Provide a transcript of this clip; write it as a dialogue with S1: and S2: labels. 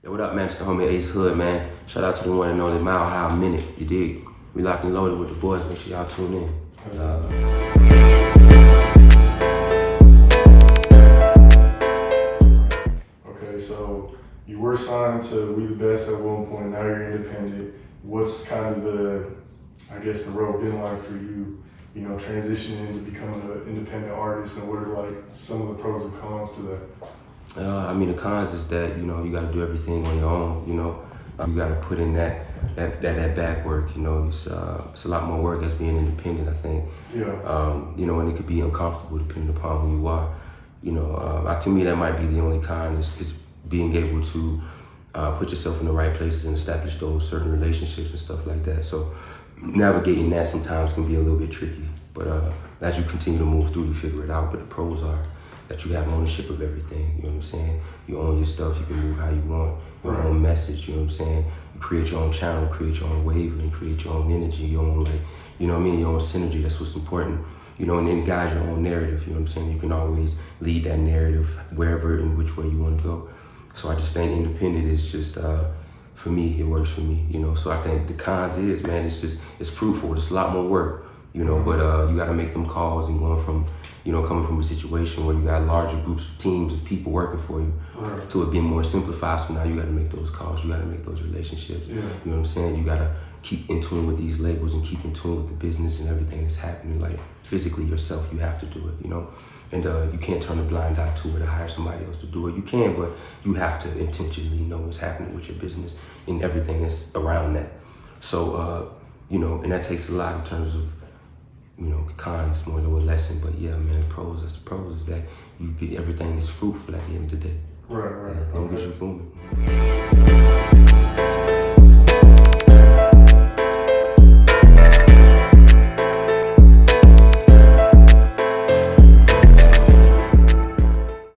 S1: Yo, what up, man? It's the homie Ace Hood, man. Shout out to the one and only Mile High Minute. You dig? We locked and loaded with the boys. Make sure y'all tune in.
S2: Okay, so you were signed to We the Best at one point. Now you're independent. What's kind of the road been like for you? You know, transitioning into becoming an independent artist, and what are like some of the pros and cons to that?
S1: I mean, the cons is that, you know, you got to do everything on your own, you know. You got to put in that back work, you know. It's a lot more work as being independent, I think.
S2: Yeah.
S1: You know, and it could be uncomfortable depending upon who you are. You know, to me, that might be the only con is being able to put yourself in the right places and establish those certain relationships and stuff like that. So navigating that sometimes can be a little bit tricky. But as you continue to move through, you figure it out. But the pros are that you have ownership of everything, you know what I'm saying? You own your stuff, you can move how you want, your own message, you know what I'm saying? You create your own channel, create your own wavelength, create your own energy, your own, like, you know what I mean, your own synergy, that's what's important. You know, and then guide your own narrative, you know what I'm saying? You can always lead that narrative wherever and which way you want to go. So I just think independent is just, for me, it works for me, you know? So I think the cons is, man, it's fruitful, it's a lot more work, you know, but you got to make them calls and going from, you know, coming from a situation where you got larger groups of teams of people working for you to it being more simplified. So now you got to make those calls, you got to make those relationships.
S2: Yeah.
S1: You know what I'm saying? You got to keep in tune with these labels and keep in tune with the business and everything that's happening. Like physically yourself, you have to do it, you know? And you can't turn a blind eye to it or hire somebody else to do it. You can, but you have to intentionally know what's happening with your business and everything that's around that. So, you know, and that takes a lot in terms of, you know, cons more than a lesson, but yeah, man, pros, that's the pros, is that everything is fruitful at the end of the day.
S2: Right.
S1: As long as you're booming.